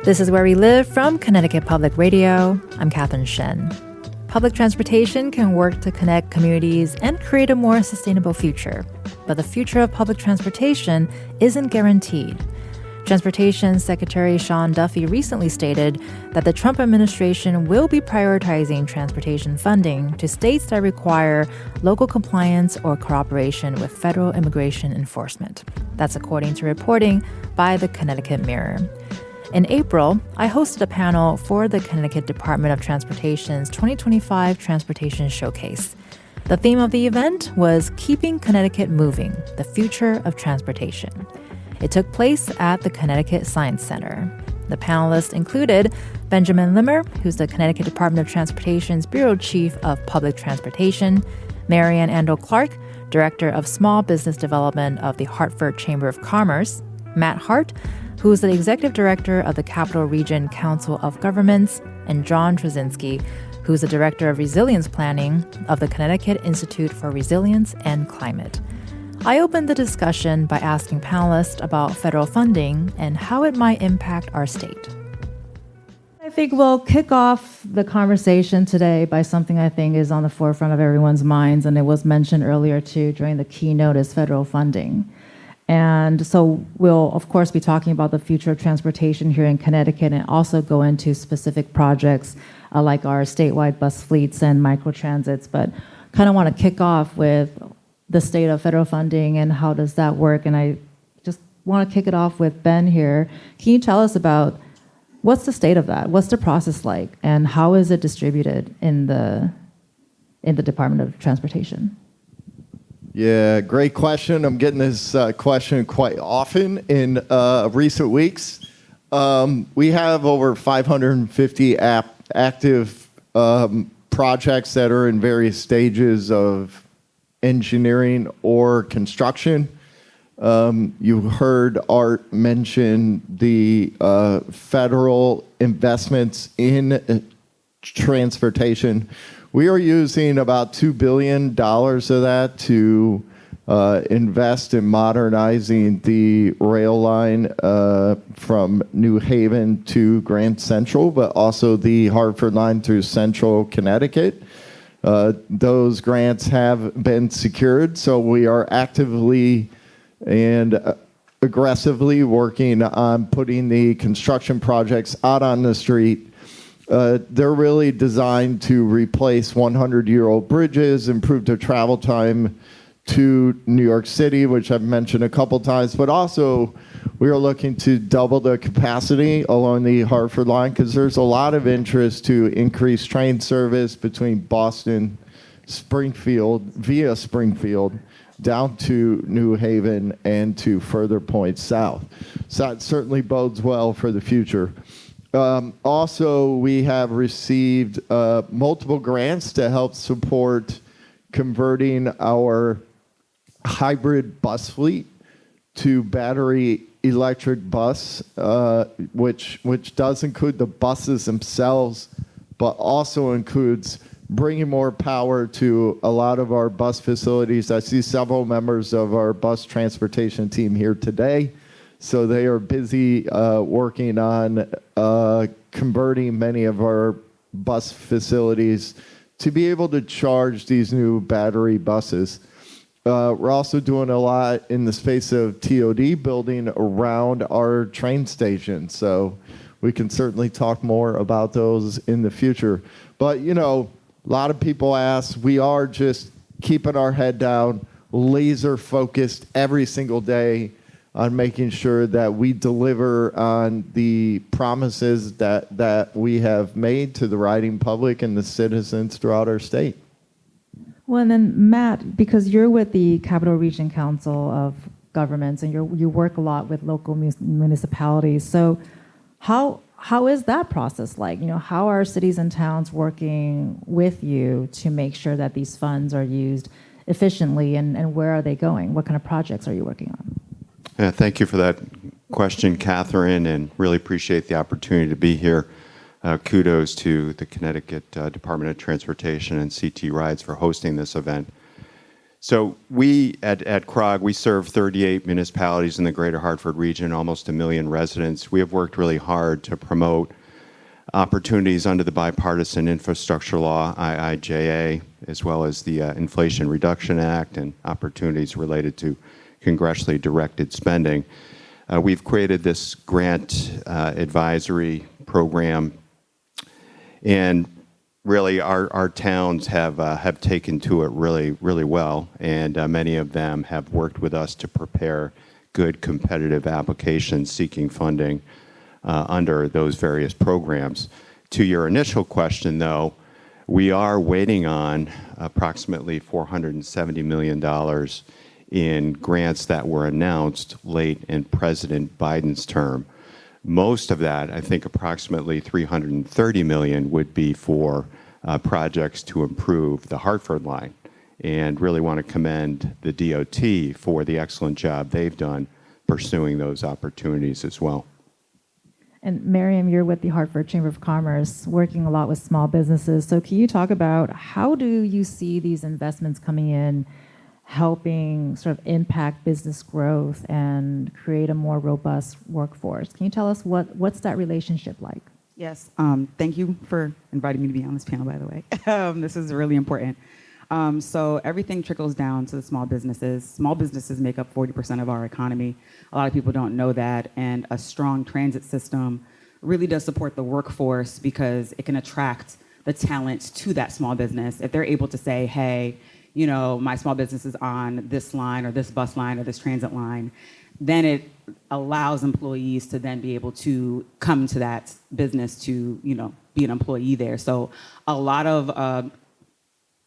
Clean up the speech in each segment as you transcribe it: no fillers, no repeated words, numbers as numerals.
This is Where We Live from Connecticut Public Radio. I'm Catherine Shen. Public transportation can work to connect communities and create a more sustainable future. But the future of public transportation isn't guaranteed. Transportation Secretary Sean Duffy recently stated that the Trump administration will be prioritizing transportation funding to states that require local compliance or cooperation with federal immigration enforcement. That's according to reporting by the Connecticut Mirror. In April, I hosted a panel for the Connecticut Department of Transportation's 2025 Transportation Showcase. The theme of the event was Keeping Connecticut Moving, the Future of Transportation. It took place at the Connecticut Science Center. The panelists included Benjamin Limmer, who's the Connecticut Department of Transportation's Bureau Chief of Public Transportation, Marian Andoh-Clarke, Director of Small Business Development of the Hartford Chamber of Commerce, Matt Hart, who is the Executive Director of the Capital Region Council of Governments, and John Truscinski, who is the Director of Resilience Planning of the Connecticut Institute for Resilience and Climate. I opened the discussion by asking panelists about federal funding and how it might impact our state. I think we'll kick off the conversation today by something I think is on the forefront of everyone's minds, and it was mentioned earlier too during the keynote, is federal funding. And so we'll, of course, be talking about the future of transportation here in Connecticut and also go into specific projects like our statewide bus fleets and microtransits. But kind of want to kick off with the state of federal funding and how does that work. And I just want to kick it off with Ben here. Can you tell us about what's the state of that? What's the process like? And how is it distributed in the Department of Transportation? Yeah, great question. I'm getting this question quite often in recent weeks. We have over 550 active projects that are in various stages of engineering or construction. You heard Art mention the federal investments in transportation. We are using about $2 billion of that to invest in modernizing the rail line from New Haven to Grand Central, but also the Hartford line through Central Connecticut. Those grants have been secured, so we are actively and aggressively working on putting the construction projects out on the street. They're really designed to replace 100-year-old bridges, improve the travel time to New York City, which I've mentioned a couple times, but also we are looking to double the capacity along the Hartford line because there's a lot of interest to increase train service between Boston, Springfield, via Springfield, down to New Haven and to further points south. So that certainly bodes well for the future. Also, we have received multiple grants to help support converting our hybrid bus fleet to battery electric bus, which does include the buses themselves, but also includes bringing more power to a lot of our bus facilities. I see several members of our bus transportation team here today. So they are busy working on converting many of our bus facilities to be able to charge these new battery buses. We're also doing a lot in the space of TOD building around our train stations. So we can certainly talk more about those in the future. But, you know, a lot of people ask, we are just keeping our head down, laser focused every single day on making sure that we deliver on the promises that we have made to the riding public and the citizens throughout our state. Well, and then Matt, because you're with the Capital Region Council of Governments and you work a lot with local municipalities, so how is that process like? You know, how are cities and towns working with you to make sure that these funds are used efficiently, and where are they going? What kind of projects are you working on? Yeah, thank you for that question, Catherine, and really appreciate the opportunity to be here. Kudos to the Connecticut Department of Transportation and CT Rides for hosting this event. So we at CROG, we serve 38 municipalities in the greater Hartford region, almost 1 million residents. We have worked really hard to promote opportunities under the Bipartisan Infrastructure Law, IIJA, as well as the Inflation Reduction Act and opportunities related to congressionally directed spending. We've created this grant advisory program, and really our towns have taken to it really well, and many of them have worked with us to prepare good competitive applications seeking funding under those various programs. To your initial question, though, we are waiting on approximately $470 million in grants that were announced late in President Biden's term. Most of that, I think approximately $330 million, would be for projects to improve the Hartford line, and really want to commend the DOT for the excellent job they've done pursuing those opportunities as well. And Marian, you're with the Hartford Chamber of Commerce, working a lot with small businesses. So can you talk about how do you see these investments coming in, helping sort of impact business growth and create a more robust workforce? Can you tell us what's that relationship like? Yes, thank you for inviting me to be on this panel, by the way. This is really important. So everything trickles down to the small businesses. Small businesses make up 40% of our economy. A lot of people don't know that, and a strong transit system really does support the workforce because it can attract the talent to that small business. If they're able to say, hey, you know, my small business is on this line or this bus line or this transit line, then it allows employees to then be able to come to that business to, you know, be an employee there. So a lot of,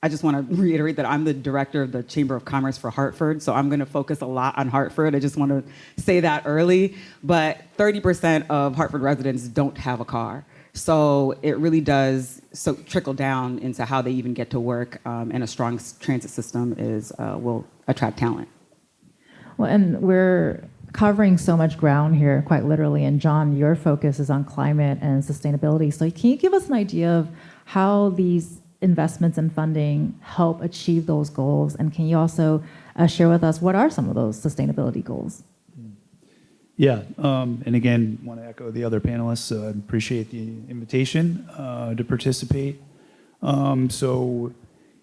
I just want to reiterate that I'm the director of the Chamber of Commerce for Hartford, so I'm going to focus a lot on Hartford. I just want to say that early, but 30% of Hartford residents don't have a car. So it really does trickle down into how they even get to work, and a strong transit system will attract talent. Well, and we're covering so much ground here, quite literally. And John, your focus is on climate and sustainability. So can you give us an idea of how these investments and funding help achieve those goals? And can you also share with us what are some of those sustainability goals? Yeah, and again, want to echo the other panelists. Appreciate the invitation to participate. So,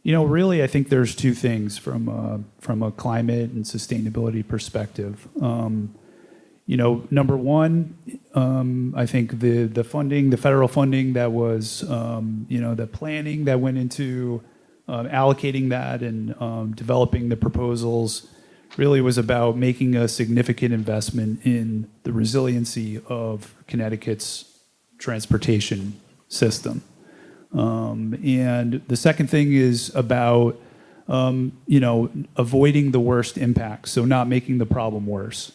you know, really, I think there's two things from a climate and sustainability perspective. You know, number one, I think the funding, the federal funding that was, you know, the planning that went into allocating that and developing the proposals really was about making a significant investment in the resiliency of Connecticut's transportation system. And the second thing is about, you know, avoiding the worst impacts, so not making the problem worse.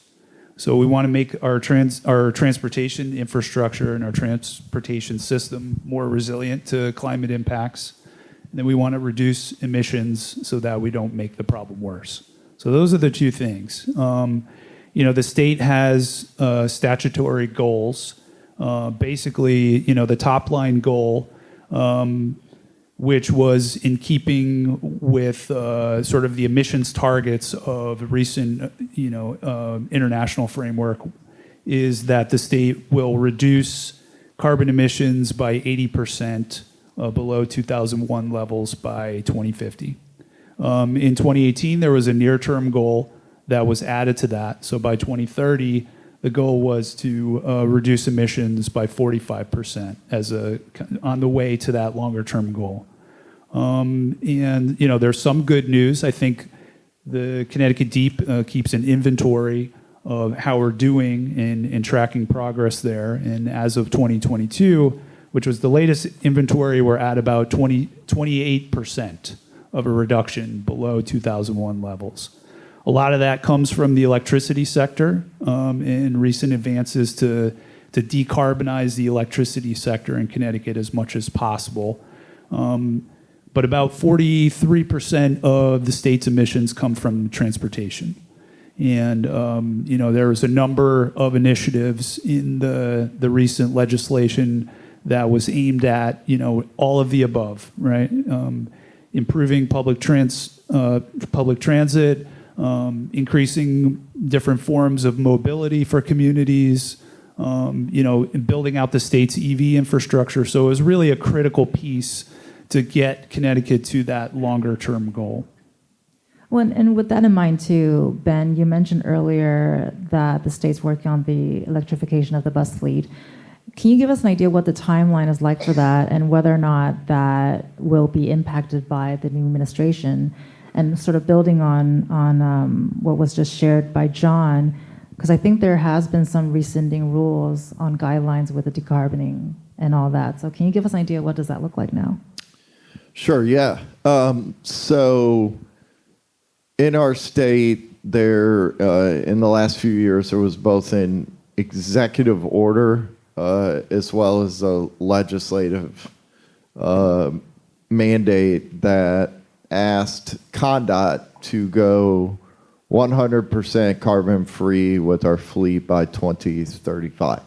So we want to make our transportation infrastructure and our transportation system more resilient to climate impacts. And then we want to reduce emissions so that we don't make the problem worse. So those are the two things. You know, the state has statutory goals. Basically, you know, the top line goal, which was in keeping with sort of the emissions targets of recent, you know, international framework, is that the state will reduce carbon emissions by 80% below 2001 levels by 2050. In 2018, there was a near-term goal that was added to that. So by 2030, the goal was to reduce emissions by 45% on the way to that longer-term goal. And you know, there's some good news. I think the Connecticut Deep keeps an inventory of how we're doing in tracking progress there. And as of 2022, which was the latest inventory, we're at about 28% of a reduction below 2001 levels. A lot of that comes from the electricity sector and recent advances to decarbonize the electricity sector in Connecticut as much as possible. But about 43% of the state's emissions come from transportation. And you know, there was a number of initiatives in the recent legislation that was aimed at, you know, all of the above, right? Improving public transportation public transit, increasing different forms of mobility for communities, building out the state's EV infrastructure. So it was really a critical piece to get Connecticut to that longer term goal. Well, and with that in mind too, Ben, you mentioned earlier that the state's working on the electrification of the bus fleet. Can you give us an idea what the timeline is like for that and whether or not that will be impacted by the new administration? And sort of building on what was just shared by John, because I think there has been some rescinding rules on guidelines with the decarboning and all that. So can you give us an idea what does that look like now? Sure, yeah. So in our state, there in the last few years, there was both an executive order as well as a legislative mandate that asked CONDOT to go 100% carbon-free with our fleet by 2035.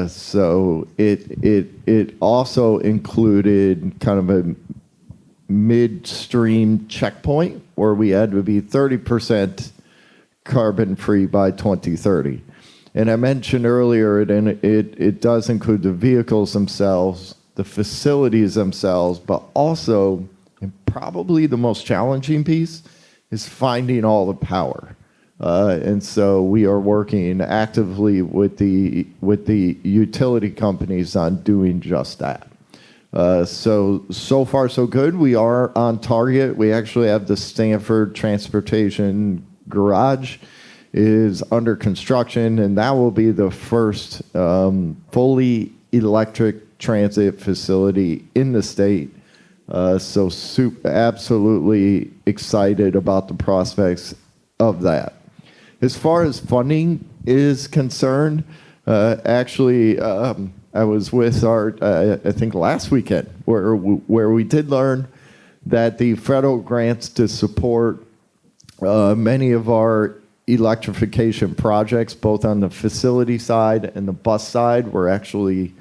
So it also included kind of a midstream checkpoint where we had to be 30% carbon-free by 2030. And I mentioned earlier, it does include the vehicles themselves, the facilities themselves, but also, and probably the most challenging piece, is finding all the power. And so we are working actively with the utility companies on doing just that. So far so good. We are on target. We actually have the Stanford Transportation Garage is under construction, and that will be the first fully electric transit facility in the state. So absolutely excited about the prospects of that. As far as funding is concerned, actually, I was with Hart, I think last weekend, where we did learn that the federal grants to support many of our electrification projects, both on the facility side and the bus side, were actually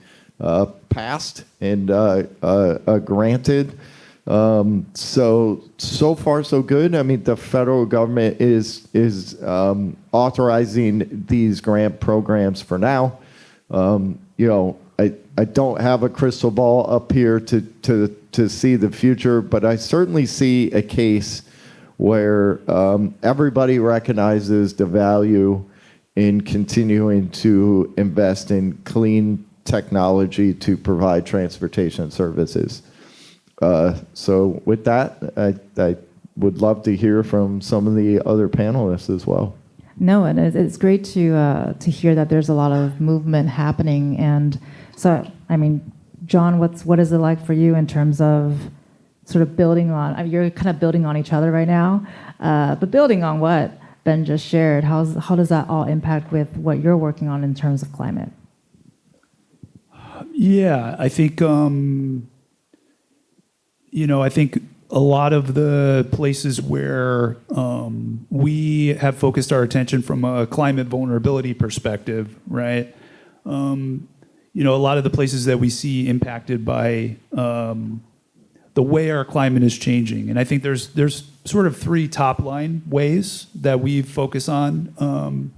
passed and granted. So far so good. I mean, the federal government is authorizing these grant programs for now. I don't have a crystal ball up here to see the future, but I certainly see a case where everybody recognizes the value in continuing to invest in clean technology to provide transportation services. So with that, I would love to hear from some of the other panelists as well. No, and it's great to hear that there's a lot of movement happening. And so, I mean, John, what is it like for you in terms of sort of building on? I mean, you're kind of building on each other right now, but building on what Ben just shared, how does that all impact with what you're working on in terms of climate? Yeah, I think I think a lot of the places where we have focused our attention from a climate vulnerability perspective, right? A lot of the places that we see impacted by the way our climate is changing, and I think there's sort of three top line ways that we focus on.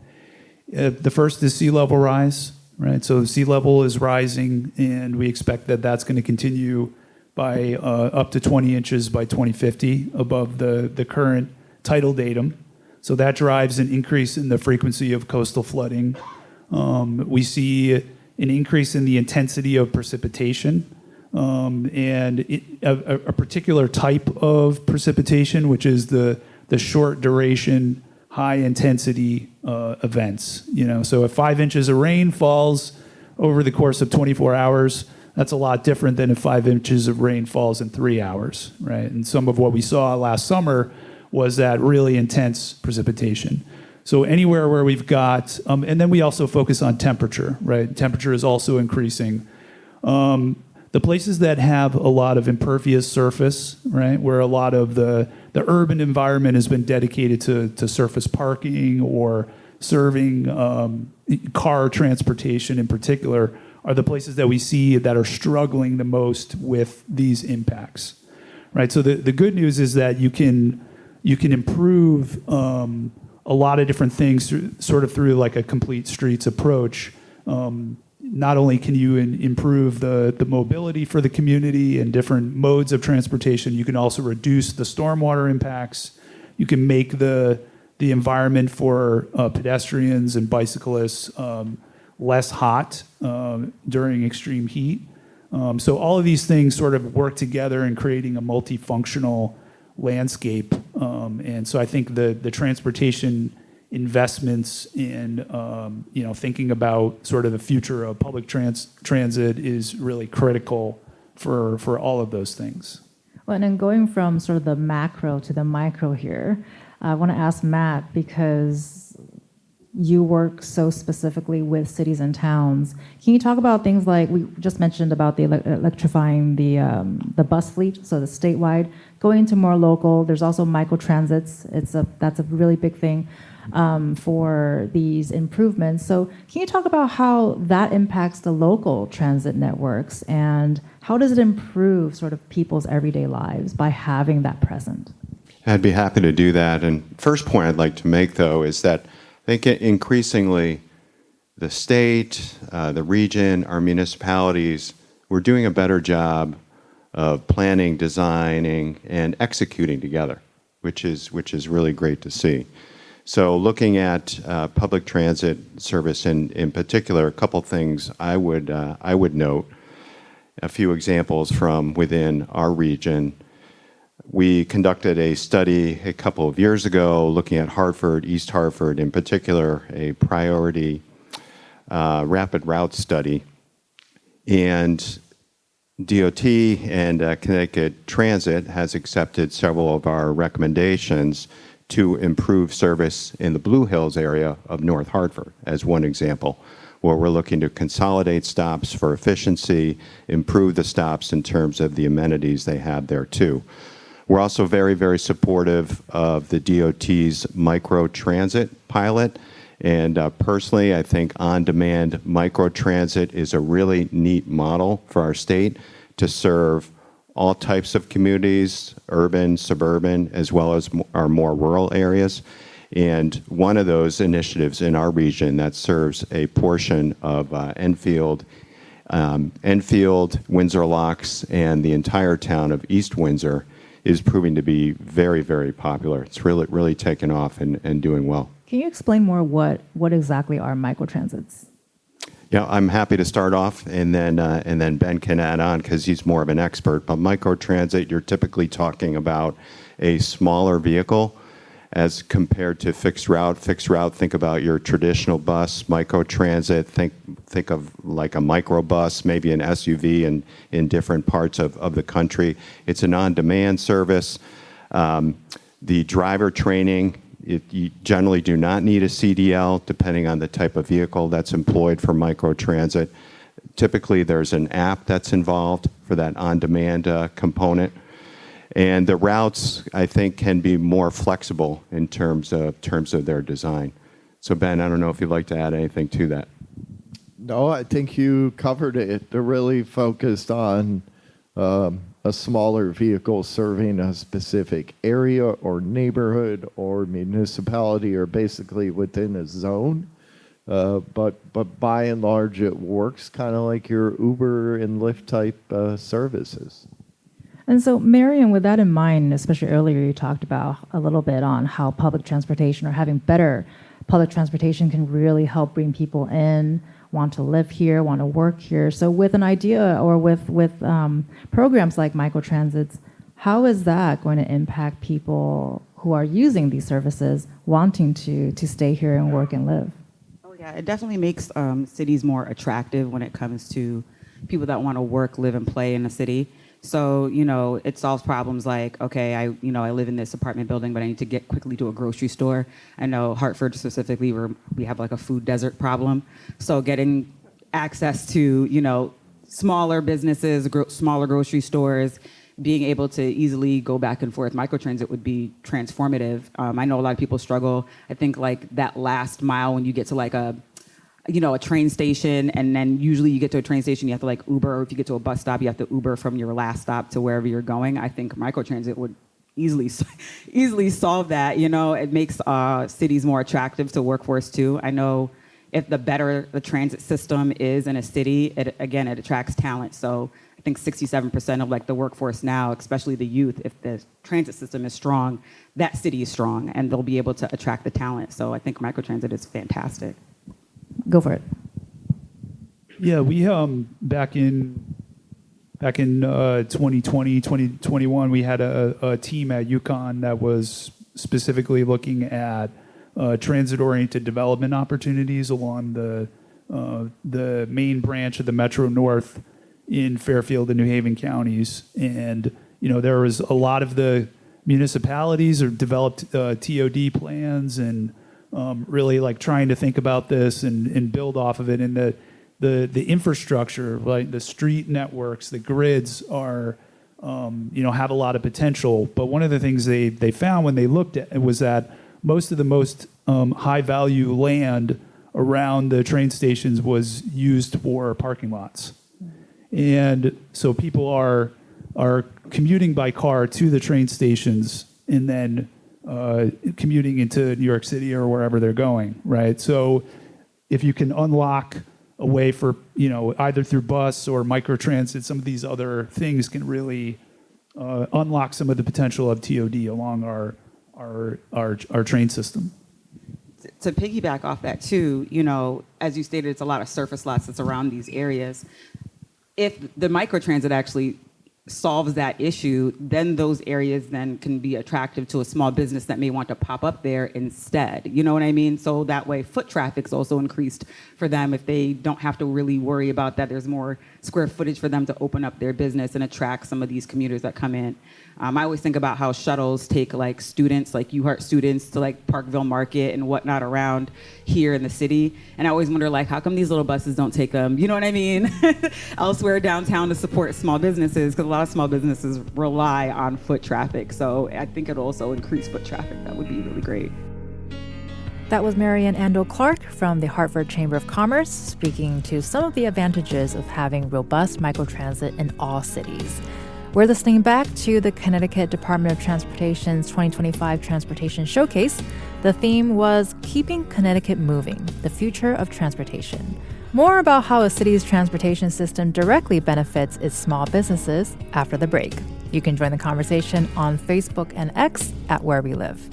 The first is sea level rise, right? So sea level is rising, and we expect that that's going to continue by up to 20 inches by 2050 above the current tidal datum. So that drives an increase in the frequency of coastal flooding. We see an increase in the intensity of precipitation, and a particular type of precipitation, which is the short duration, high intensity events. So if 5 inches of rain falls over the course of 24 hours, that's a lot different than if 5 inches of rain falls in 3 hours, right? And some of what we saw last summer was that really intense precipitation. So anywhere where we've got, and then we also focus on temperature, right? Temperature is also increasing. The places that have a lot of impervious surface, right, where a lot of the urban environment has been dedicated to surface parking or serving car transportation in particular, are the places that we see that are struggling the most with these impacts, right? So the good news is that you can improve a lot of different things sort of through like a complete streets approach. Not only can you improve the mobility for the community and different modes of transportation, you can also reduce the stormwater impacts. You can make the environment for pedestrians and bicyclists less hot during extreme heat. So all of these things sort of work together in creating a multifunctional landscape. And so I think the transportation investments in thinking about sort of the future of public transit is really critical for all of those things. Well, and then going from sort of the macro to the micro here, I want to ask Matt, because you work so specifically with cities and towns. Can you talk about things like we just mentioned about the electrifying the bus fleet, so the statewide, going to more local. There's also microtransits. That's a really big thing for these improvements. So can you talk about how that impacts the local transit networks, and how does it improve sort of people's everyday lives by having that present? I'd be happy to do that. And first point I'd like to make, though, is that I think increasingly the state, the region, our municipalities, we're doing a better job of planning, designing, and executing together, which is really great to see. So looking at public transit service in particular, a couple things I would note. A few examples from within our region. We conducted a study a couple of years ago looking at Hartford, East Hartford in particular, a priority rapid route study. And DOT and Connecticut Transit has accepted several of our recommendations to improve service in the Blue Hills area of North Hartford, as one example, where we're looking to consolidate stops for efficiency, improve the stops in terms of the amenities they have there too. We're also very, very supportive of the DOT's microtransit pilot. And personally, I think on-demand microtransit is a really neat model for our state to serve all types of communities, urban, suburban, as well as our more rural areas. And one of those initiatives in our region that serves a portion of Enfield, Windsor Locks, and the entire town of East Windsor is proving to be very, very popular. It's really taken off and doing well. Can you explain more what exactly are microtransits? Yeah, I'm happy to start off, and then Ben can add on because he's more of an expert. But microtransit, you're typically talking about a smaller vehicle as compared to fixed route. Fixed route, think about your traditional bus. Microtransit, think of like a microbus, maybe an SUV in different parts of the country. It's an on-demand service. The driver training, you generally do not need a CDL, depending on the type of vehicle that's employed for microtransit. Typically, there's an app that's involved for that on-demand component. And the routes, I think, can be more flexible in terms of their design. So, Ben, I don't know if you'd like to add anything to that. No, I think you covered it. They're really focused on a smaller vehicle serving a specific area or neighborhood or municipality, or basically within a zone. But by and large, it works kind of like your Uber and Lyft type services. And so, Marian, with that in mind, especially earlier, you talked about a little bit on how public transportation or having better public transportation can really help bring people in, want to live here, want to work here. So with an idea or with programs like microtransits, how is that going to impact people who are using these services, wanting to stay here and work and live? Oh yeah, it definitely makes cities more attractive when it comes to people that want to work, live, and play in a city. So, it solves problems like, okay, I live in this apartment building, but I need to get quickly to a grocery store. I know Hartford specifically, we have like a food desert problem. So getting access to, smaller businesses, smaller grocery stores, being able to easily go back and forth, microtransit would be transformative. I know a lot of people struggle. I think like that last mile when you get to like a train station, and then usually you get to a train station, you have to like Uber, or if you get to a bus stop, you have to Uber from your last stop to wherever you're going. I think microtransit would easily solve that. It makes cities more attractive to workforce too. I know if the better the transit system is in a city, it attracts talent. So I think 67% of like the workforce now, especially the youth, if the transit system is strong, that city is strong, and they'll be able to attract the talent. So I think microtransit is fantastic. Go for it. Yeah, we back in 2020, 2021, we had a team at UConn that was specifically looking at transit-oriented development opportunities along the main branch of the Metro North in Fairfield and New Haven counties. And there was a lot of the municipalities or developed TOD plans and really like trying to think about this and build off of it. And the infrastructure, like the street networks, the grids are, have a lot of potential. But one of the things they found when they looked at it was that most of the most high value land around the train stations was used for parking lots. And so people are commuting by car to the train stations and then commuting into New York City or wherever they're going, right? So if you can unlock a way for, either through bus or microtransit, some of these other things can really unlock some of the potential of TOD along our train system. To piggyback off that too, as you stated, it's a lot of surface lots that's around these areas. If the microtransit actually solves that issue, then those areas then can be attractive to a small business that may want to pop up there instead. You know what I mean? So that way foot traffic's also increased for them if they don't have to really worry about that. There's more square footage for them to open up their business and attract some of these commuters that come in. I always think about how shuttles take like students, like Hart students, to like Parkville Market and whatnot around here in the city. And I always wonder, like, how come these little buses don't take them, you know what I mean, elsewhere downtown to support small businesses? Because a lot of small businesses rely on foot traffic. So I think it'll also increase foot traffic. That would be really great. That was Marian Andoh-Clarke from the Hartford Chamber of Commerce speaking to some of the advantages of having robust microtransit in all cities. We're listening back to the Connecticut Department of Transportation's 2025 Transportation Showcase. The theme was Keeping Connecticut Moving, the Future of Transportation. More about how a city's transportation system directly benefits its small businesses after the break. You can join the conversation on Facebook and X at Where We Live.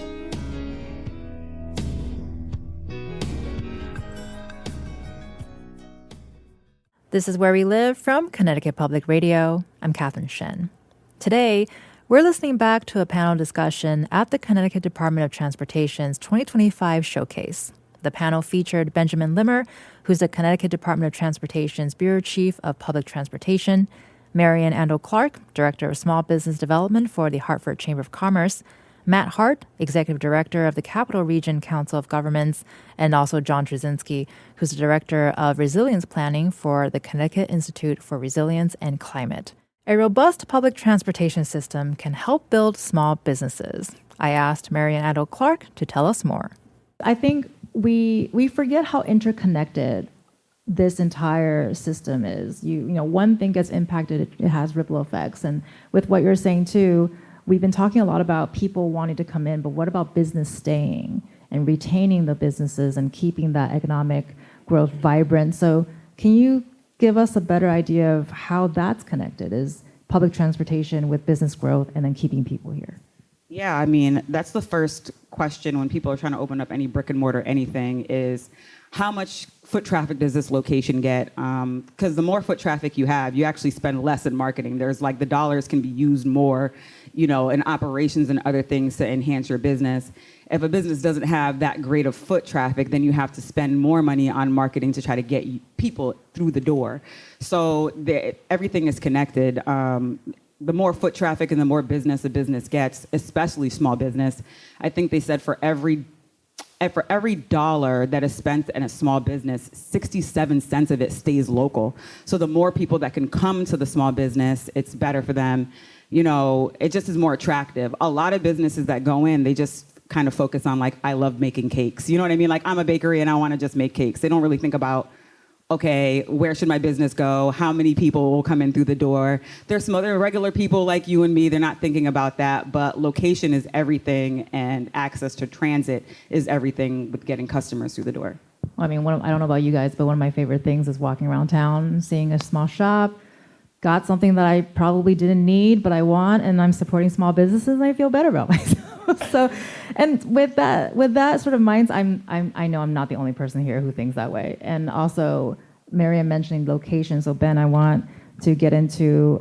This is Where We Live from Connecticut Public Radio. I'm Catherine Shen. Today, we're listening back to a panel discussion at the Connecticut Department of Transportation's 2025 Showcase. The panel featured Benjamin Limmer, who's the Connecticut Department of Transportation's Bureau Chief of Public Transportation, Marian Andoh-Clarke, Director of Small Business Development for the Hartford Chamber of Commerce, Matt Hart, Executive Director of the Capital Region Council of Governments, and also John Truscinski, who's the Director of Resilience Planning for the Connecticut Institute for Resilience and Climate. A robust public transportation system can help build small businesses. I asked Marian Andoh-Clarke to tell us more. I think we forget how interconnected this entire system is. One thing gets impacted, it has ripple effects. And with what you're saying too, we've been talking a lot about people wanting to come in, but what about business staying and retaining the businesses and keeping that economic growth vibrant? So can you give us a better idea of how that's connected? Is public transportation with business growth and then keeping people here? Yeah, I mean, that's the first question when people are trying to open up any brick and mortar anything is, how much foot traffic does this location get? Because the more foot traffic you have, you actually spend less in marketing. There's like the dollars can be used more, in operations and other things to enhance your business. If a business doesn't have that great of foot traffic, then you have to spend more money on marketing to try to get people through the door. So everything is connected. The more foot traffic and the more business a business gets, especially small business, I think they said for every dollar that is spent in a small business, 67 cents of it stays local. So the more people that can come to the small business, it's better for them. It just is more attractive. A lot of businesses that go in, they just kind of focus on like, I love making cakes. You know what I mean? Like, I'm a bakery and I want to just make cakes. They don't really think about, okay, where should my business go? How many people will come in through the door? There's some other regular people like you and me. They're not thinking about that, but location is everything, and access to transit is everything with getting customers through the door. I mean, I don't know about you guys, but one of my favorite things is walking around town, seeing a small shop, got something that I probably didn't need, but I want, and I'm supporting small businesses, and I feel better about myself. So, and with that sort of mindset, I know I'm not the only person here who thinks that way. And also, Marian mentioning location. So Ben, I want to get into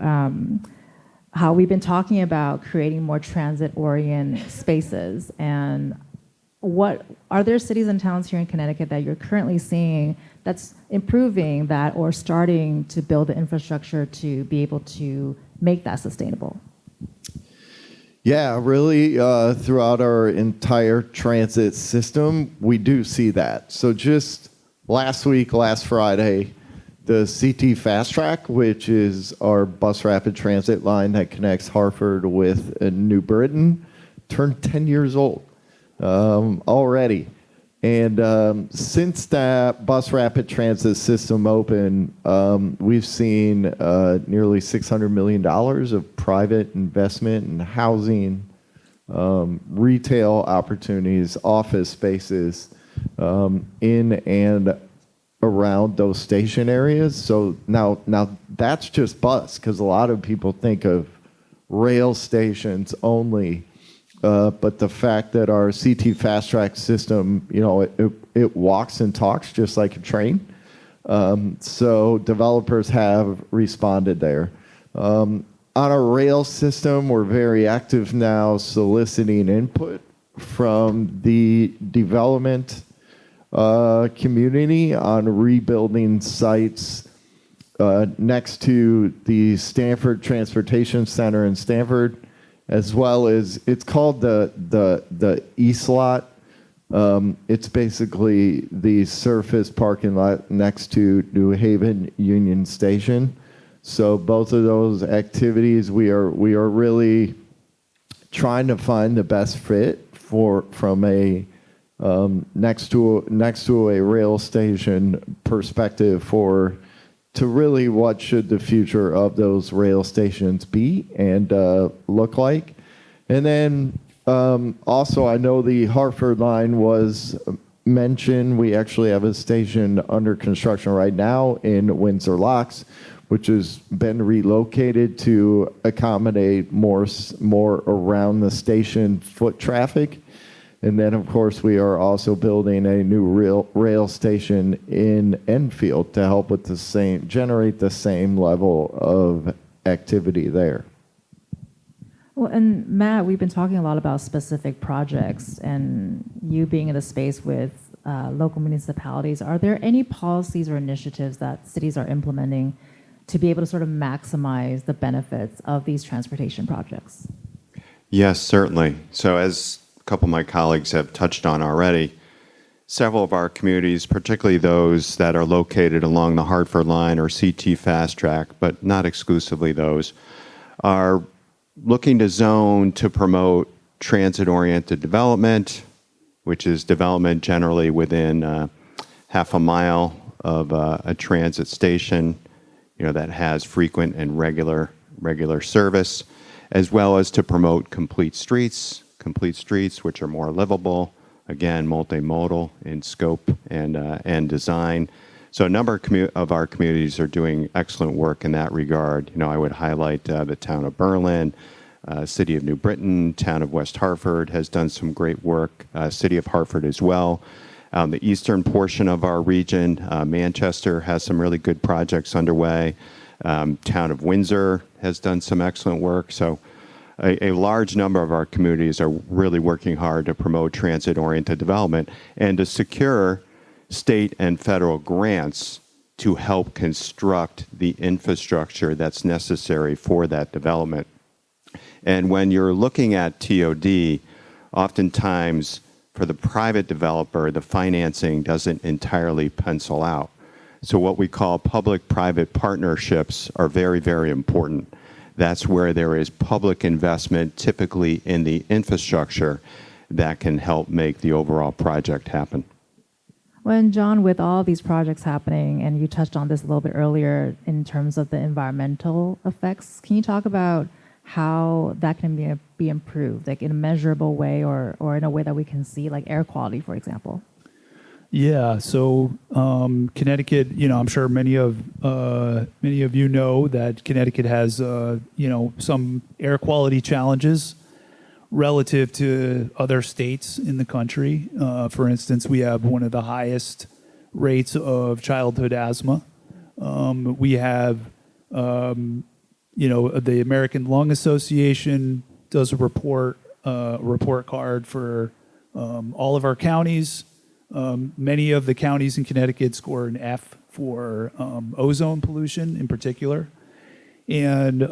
how we've been talking about creating more transit-oriented spaces, and what are there cities and towns here in Connecticut that you're currently seeing that's improving that or starting to build the infrastructure to be able to make that sustainable? Yeah, really, throughout our entire transit system, we do see that. So just last Friday, the CT Fast Track, which is our bus rapid transit line that connects Hartford with New Britain, turned 10 years old already. And since that bus rapid transit system opened, we've seen nearly $600 million of private investment in housing, retail opportunities, office spaces in and around those station areas. So now that's just bus, because a lot of people think of rail stations only. But the fact that our CT Fast Track system, it walks and talks just like a train. So developers have responded there. On our rail system, we're very active now soliciting input from the development community on rebuilding sites next to the Stanford Transportation Center in Stanford, as well as it's called the East Lot. It's basically the surface parking lot next to New Haven Union Station. So both of those activities, we are really trying to find the best fit from a next to a rail station perspective to really what should the future of those rail stations be and look like. And then also, I know the Hartford line was mentioned. We actually have a station under construction right now in Windsor Locks, which has been relocated to accommodate more around the station foot traffic. And then, of course, we are also building a new rail station in Enfield to help with generate the same level of activity there. Well, and Matt, we've been talking a lot about specific projects, and you being in the space with local municipalities. Are there any policies or initiatives that cities are implementing to be able to sort of maximize the benefits of these transportation projects? Yes, certainly. So as a couple of my colleagues have touched on already, several of our communities, particularly those that are located along the Hartford line or CT Fast Track, but not exclusively those, are looking to zone to promote transit-oriented development, which is development generally within half a mile of a transit station, that has frequent and regular service, as well as to promote complete streets, which are more livable, again, multimodal in scope and design. So a number of our communities are doing excellent work in that regard. I would highlight the town of Berlin, city of New Britain, town of West Hartford has done some great work, city of Hartford as well. The eastern portion of our region, Manchester, has some really good projects underway. Town of Windsor has done some excellent work. So a large number of our communities are really working hard to promote transit-oriented development and to secure state and federal grants to help construct the infrastructure that's necessary for that development. And when you're looking at TOD, oftentimes for the private developer, the financing doesn't entirely pencil out. So what we call public-private partnerships are very, very important. That's where there is public investment, typically in the infrastructure, that can help make the overall project happen. Well, and John, with all these projects happening, and you touched on this a little bit earlier in terms of the environmental effects, can you talk about how that can be improved, like in a measurable way or in a way that we can see, like air quality, for example? Yeah, so Connecticut, I'm sure many of you know that Connecticut has some air quality challenges relative to other states in the country. For instance, we have one of the highest rates of childhood asthma. We have, the American Lung Association does a report card for all of our counties. Many of the counties in Connecticut score an F for ozone pollution in particular. And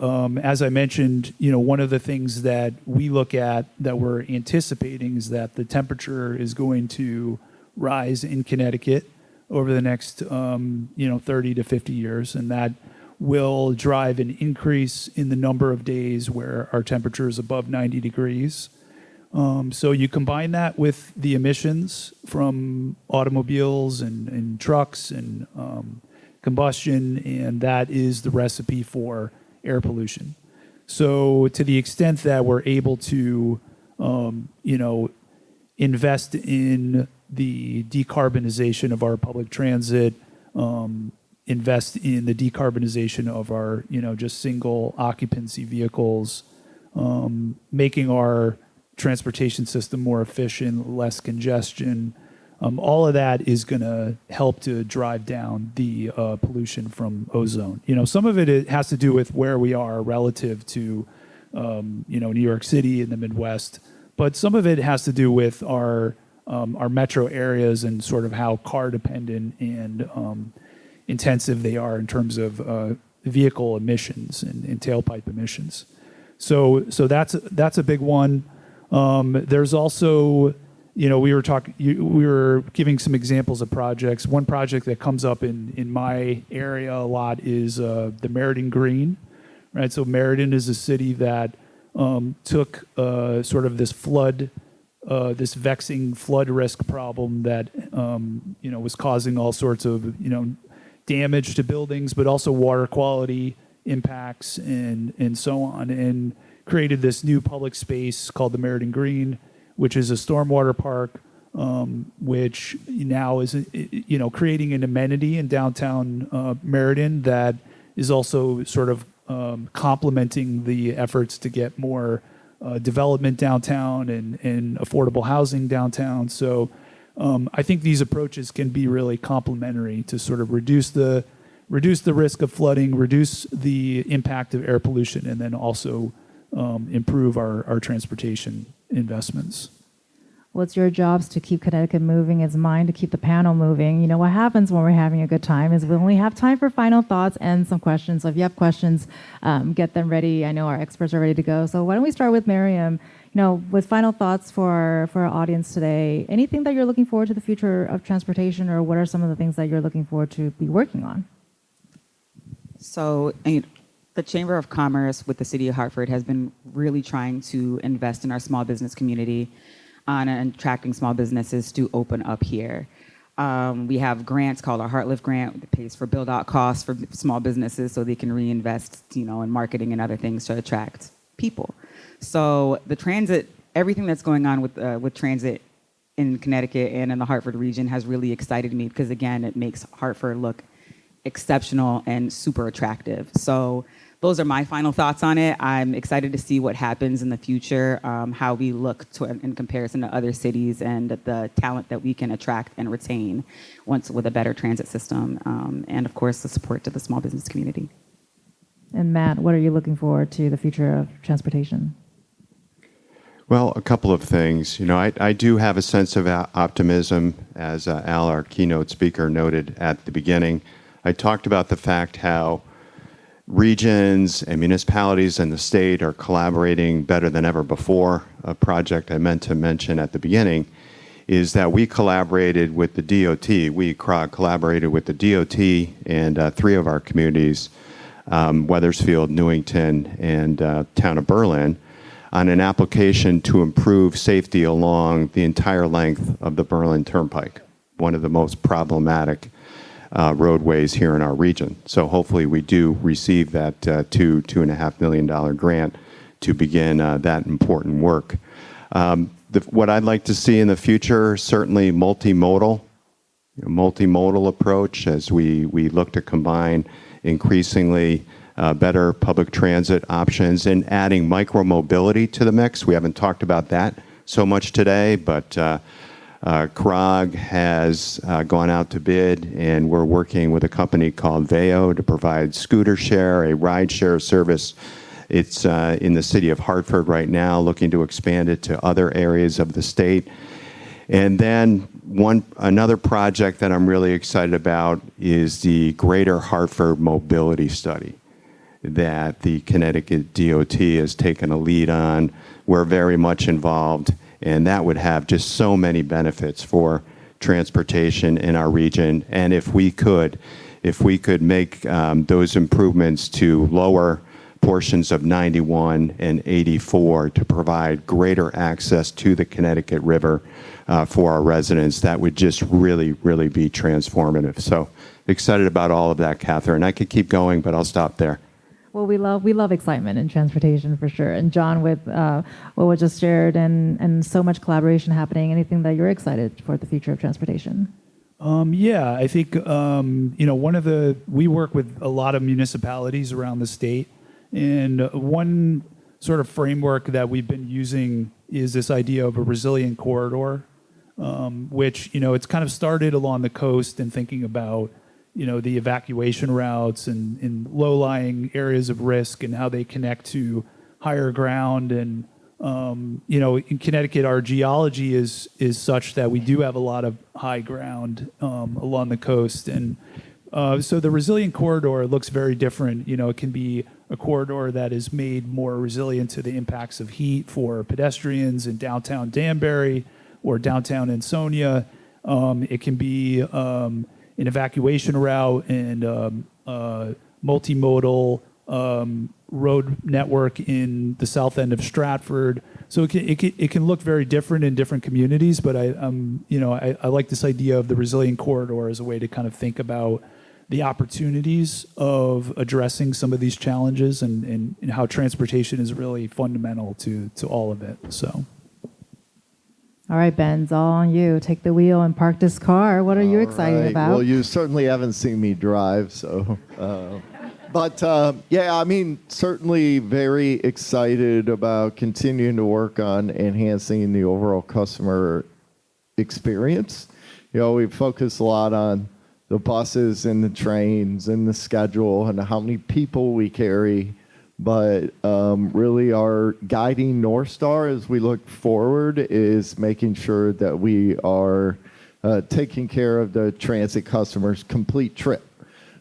as I mentioned, one of the things that we look at that we're anticipating is that the temperature is going to rise in Connecticut over the next 30 to 50 years, and that will drive an increase in the number of days where our temperature is above 90 degrees. So you combine that with the emissions from automobiles and trucks and combustion, and that is the recipe for air pollution. So to the extent that we're able to, invest in the decarbonization of our public transit, invest in the decarbonization of our, just single occupancy vehicles, making our transportation system more efficient, less congestion. All of that is going to help to drive down the pollution from ozone. Some of it has to do with where we are relative to, New York City and the Midwest, but some of it has to do with our metro areas and sort of how car dependent and intensive they are in terms of vehicle emissions and tailpipe emissions. So that's a big one. There's also, we were giving some examples of projects. One project that comes up in my area a lot is the Marian Green, right? So Marian is a city that took sort of this this vexing flood risk problem that was causing all sorts of damage to buildings, but also water quality impacts and so on, and created this new public space called the Marian Green, which is a stormwater park, which now is creating an amenity in downtown Marian that is also sort of complementing the efforts to get more development downtown and affordable housing downtown. So I think these approaches can be really complementary to sort of reduce the risk of flooding, reduce the impact of air pollution, and then also improve our transportation investments. Well, it's your jobs to keep Connecticut moving. It's mine to keep the panel moving. What happens when we're having a good time is we only have time for final thoughts and some questions. So if you have questions, get them ready. I know our experts are ready to go. So why don't we start with Marian? With final thoughts for our audience today, anything that you're looking forward to the future of transportation, or what are some of the things that you're looking forward to be working on? So the Chamber of Commerce with the City of Hartford has been really trying to invest in our small business community and attracting small businesses to open up here. We have grants called our Hart grant that pays for build-out costs for small businesses so they can reinvest, in marketing and other things to attract people. So the transit, everything that's going on with transit in Connecticut and in the Hartford region has really excited me because, again, it makes Hartford look exceptional and super attractive. So those are my final thoughts on it. I'm excited to see what happens in the future, how we look in comparison to other cities, and the talent that we can attract and retain once with a better transit system, and of course the support to the small business community. And Matt, what are you looking forward to the future of transportation? Well, a couple of things. I do have a sense of optimism, as Al, our keynote speaker, noted at the beginning. I talked about the fact how regions and municipalities and the state are collaborating better than ever before. A project I meant to mention at the beginning is that we collaborated with the DOT. CROG collaborated with the DOT and three of our communities, Weathersfield, Newington, and town of Berlin, on an application to improve safety along the entire length of the Berlin Turnpike, one of the most problematic roadways here in our region. So hopefully we do receive that $2.5 million grant to begin that important work. What I'd like to see in the future, certainly multimodal approach as we look to combine increasingly better public transit options and adding micromobility to the mix. We haven't talked about that so much today, but CROG has gone out to bid, and we're working with a company called Veo to provide scooter share, a ride share service. It's in the city of Hartford right now, looking to expand it to other areas of the state. And then another project that I'm really excited about is the Greater Hartford Mobility Study that the Connecticut DOT has taken a lead on. We're very much involved, and that would have just so many benefits for transportation in our region. And if we could make those improvements to lower portions of 91 and 84 to provide greater access to the Connecticut River for our residents, that would just really, really be transformative. So excited about all of that, Catherine. I could keep going, but I'll stop there. Well, we love excitement in transportation for sure. And John, with what was just shared and so much collaboration happening, anything that you're excited for the future of transportation? Yeah, I think, we work with a lot of municipalities around the state. And one sort of framework that we've been using is this idea of a resilient corridor, which, it's kind of started along the coast and thinking about the evacuation routes and low-lying areas of risk and how they connect to higher ground. And, in Connecticut, our geology is such that we do have a lot of high ground along the coast. And so the resilient corridor looks very different. It can be a corridor that is made more resilient to the impacts of heat for pedestrians in downtown Danbury or downtown Ansonia. It can be an evacuation route and multimodal road network in the south end of Stratford. So it can look very different in different communities, but I like this idea of the resilient corridor as a way to kind of think about the opportunities of addressing some of these challenges and how transportation is really fundamental to all of it. So. All right, Ben, it's all on you. Take the wheel and park this car. What are you excited about? Well, you certainly haven't seen me drive, so. Certainly very excited about continuing to work on enhancing the overall customer experience. We focus a lot on the buses and the trains and the schedule and how many people we carry. But really our guiding North Star as we look forward is making sure that we are taking care of the transit customers' complete trip,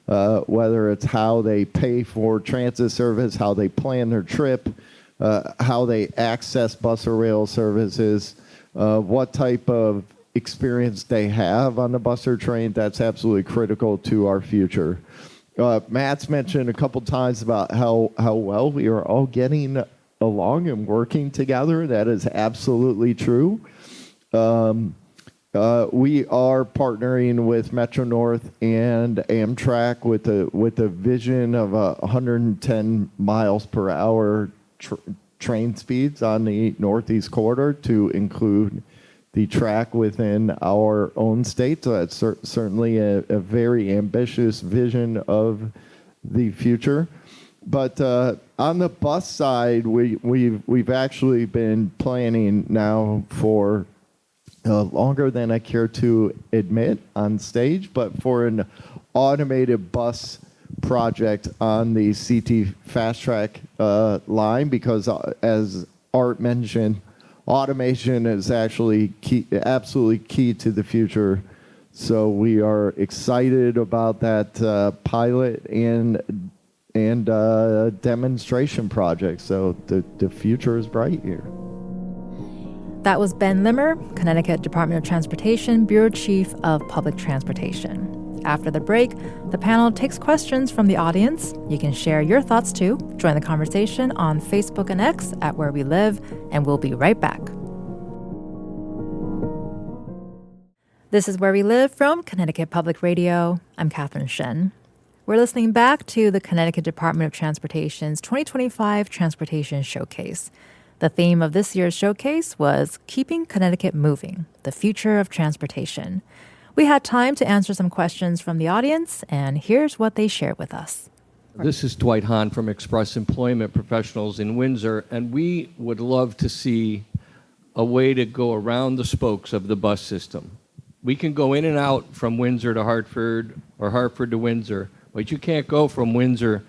whether it's how they pay for transit service, how they plan their trip, how they access bus or rail services, what type of experience they have on the bus or train. That's absolutely critical to our future. Matt's mentioned a couple times about how well we are all getting along and working together. That is absolutely true. We are partnering with Metro North and Amtrak with a vision of 110 miles per hour train speeds on the Northeast Corridor to include the track within our own state. So that's certainly a very ambitious vision of the future. But on the bus side, we've actually been planning now for longer than I care to admit on stage, but for an automated bus project on the CT Fast Track line, because as Art mentioned, automation is actually absolutely key to the future. So we are excited about that pilot and demonstration project. So the future is bright here. That was Ben Limmer, Connecticut Department of Transportation Bureau Chief of Public Transportation. After the break, the panel takes questions from the audience. You can share your thoughts too. Join the conversation on Facebook and X at Where We Live, and we'll be right back. This is Where We Live from Connecticut Public Radio. I'm Catherine Shen. We're listening back to the Connecticut Department of Transportation's 2025 Transportation Showcase. The theme of this year's showcase was Keeping Connecticut Moving, the Future of Transportation. We had time to answer some questions from the audience, and here's what they shared with us. This is Dwight Hahn from Express Employment Professionals in Windsor, and we would love to see a way to go around the spokes of the bus system. We can go in and out from Windsor to Hartford or Hartford to Windsor, but you can't go from Windsor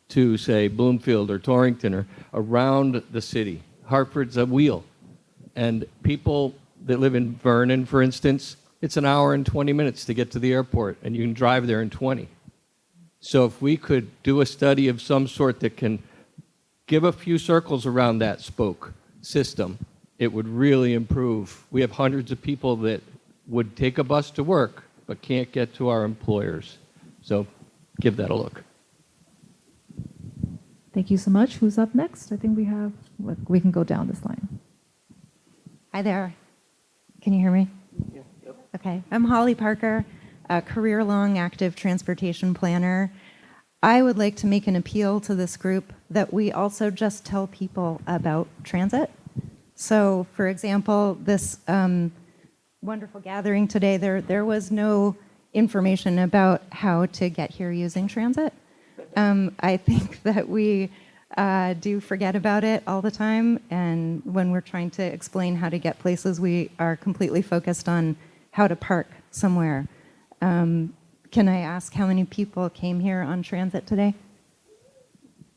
to, say, Bloomfield or Torrington or around the city. Hartford's a wheel. And people that live in Vernon, for instance, it's an hour and 20 minutes to get to the airport, and you can drive there in 20. So if we could do a study of some sort that can give a few circles around that spoke system, it would really improve. We have hundreds of people that would take a bus to work but can't get to our employers. So give that a look. Thank you so much. Who's up next? I think we can go down this line. Hi there. Can you hear me? Yeah. Yep. Okay. I'm Holly Parker, a career-long active transportation planner. I would like to make an appeal to this group that we also just tell people about transit. So, for example, this wonderful gathering today, there was no information about how to get here using transit. I think that we do forget about it all the time, and when we're trying to explain how to get places, we are completely focused on how to park somewhere. Can I ask how many people came here on transit today?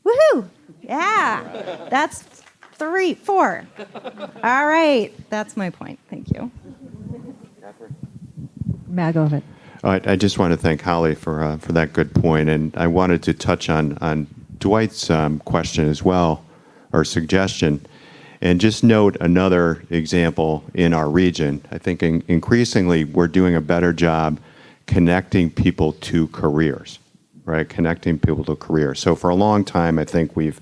Woohoo! Yeah, that's 3, 4. All right, that's my point. Thank you. May I go ahead? I just want to thank Holly for that good point, and I wanted to touch on Dwight's question as well, or suggestion, and just note another example in our region. I think increasingly we're doing a better job connecting people to careers, right? Connecting people to careers. So for a long time, I think we've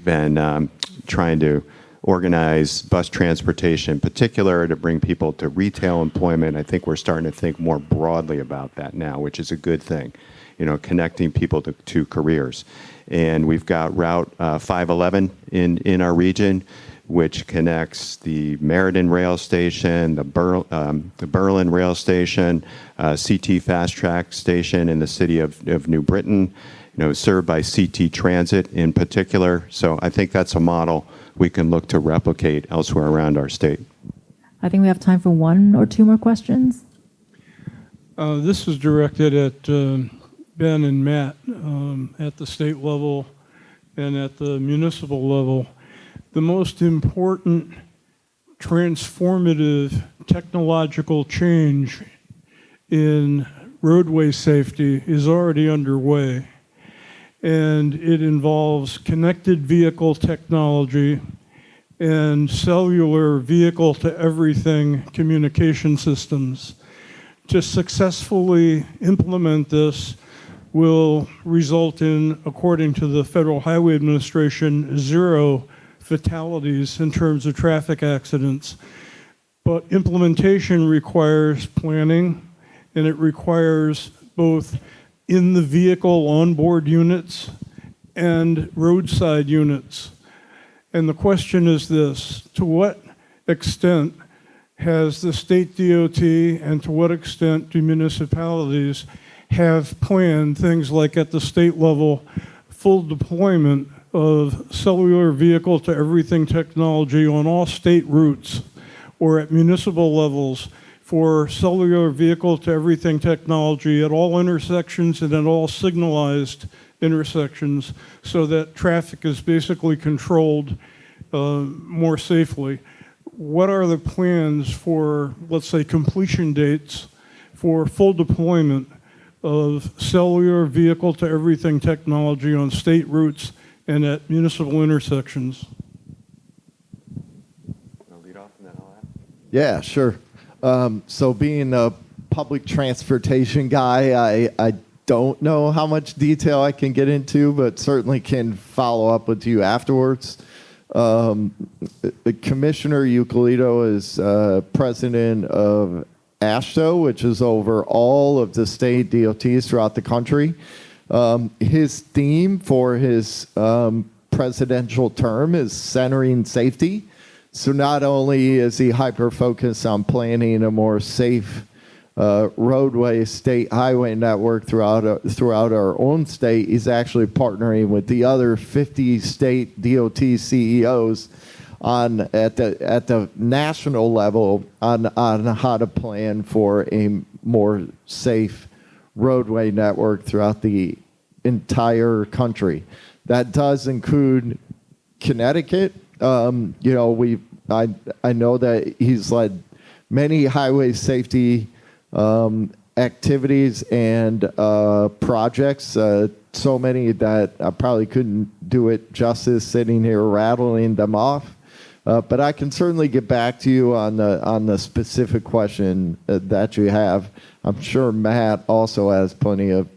been trying to organize bus transportation in particular to bring people to retail employment. I think we're starting to think more broadly about that now, which is a good thing, connecting people to careers. And we've got Route 511 in our region, which connects the Meriden rail station, the Berlin rail station, CT Fast Track station in the city of New Britain, served by CT Transit in particular. So I think that's a model we can look to replicate elsewhere around our state. I think we have time for 1 or 2 more questions. This is directed at Ben and Matt at the state level and at the municipal level. The most important transformative technological change in roadway safety is already underway. And it involves connected vehicle technology and cellular vehicle-to-everything communication systems. To successfully implement this will result in, according to the Federal Highway Administration, 0 fatalities in terms of traffic accidents. But implementation requires planning, and it requires both in the vehicle onboard units and roadside units. And the question is this: to what extent has the state DOT and to what extent do municipalities have planned things like at the state level full deployment of cellular vehicle to everything technology on all state routes, or at municipal levels for cellular vehicle to everything technology at all intersections and at all signalized intersections, so that traffic is basically controlled more safely? What are the plans for, let's say, completion dates for full deployment of cellular vehicle to everything technology on state routes and at municipal intersections? I'll lead off and then I'll add. Yeah, sure. So being a public transportation guy. I don't know how much detail I can get into, but certainly can follow up with you afterwards. Commissioner Euclideo is president of AASHTO, which is over all of the state DOTs throughout the country. His theme for his presidential term is centering safety. So not only is he hyper-focused on planning a more safe roadway state highway network throughout our own state, he's actually partnering with the other 50 state DOT CEOs at the national level on how to plan for a more safe roadway network throughout the entire country. That does include Connecticut. I know that he's led many highway safety activities and projects, so many that I probably couldn't do it justice sitting here rattling them off. But I can certainly get back to you on the specific question that you have. I'm sure Matt also has plenty of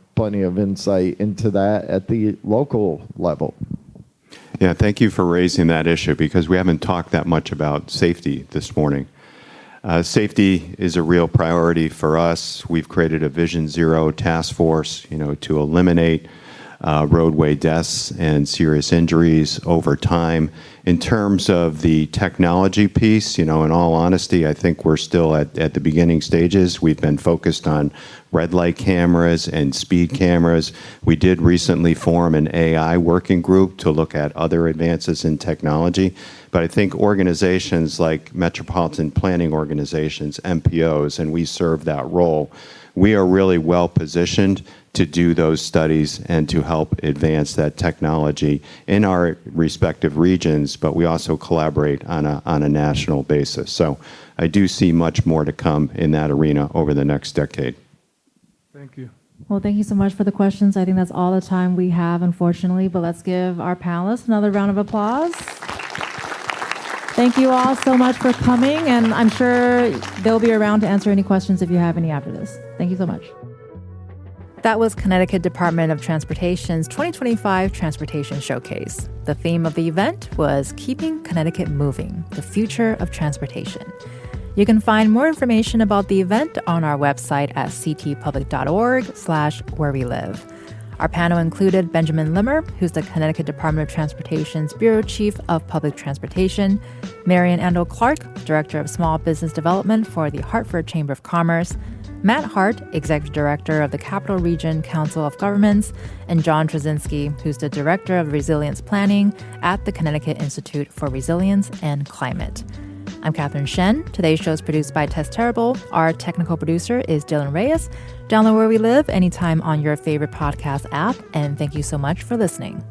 insight into that at the local level. Yeah, thank you for raising that issue, because we haven't talked that much about safety this morning. Safety is a real priority for us. We've created a Vision Zero task force, to eliminate roadway deaths and serious injuries over time. In terms of the technology piece, in all honesty, I think we're still at the beginning stages. We've been focused on red light cameras and speed cameras. We did recently form an AI working group to look at other advances in technology. But I think organizations like metropolitan planning organizations, MPOs, and we serve that role, we are really well positioned to do those studies and to help advance that technology in our respective regions, but we also collaborate on a national basis. So I do see much more to come in that arena over the next decade. Thank you. Well, thank you so much for the questions. I think that's all the time we have, unfortunately, but let's give our panelists another round of applause. Thank you all so much for coming, and I'm sure they'll be around to answer any questions if you have any after this. Thank you so much. That was Connecticut Department of Transportation's 2025 Transportation Showcase. The theme of the event was Keeping Connecticut Moving, the Future of Transportation. You can find more information about the event on our website at ctpublic.org/wherewelive. Our panel included Benjamin Limmer, who's the Connecticut Department of Transportation's Bureau Chief of Public Transportation, Marian Andoh-Clarke, Director of Small Business Development for the Hartford Chamber of Commerce, Matt Hart, Executive Director of the Capital Region Council of Governments, and John Truscinski, who's the Director of Resilience Planning at the Connecticut Institute for Resilience and Climate. I'm Catherine Shen. Today's show is produced by Tess Terrible. Our technical producer is Dylan Reyes. Download Where We Live anytime on your favorite podcast app, and thank you so much for listening.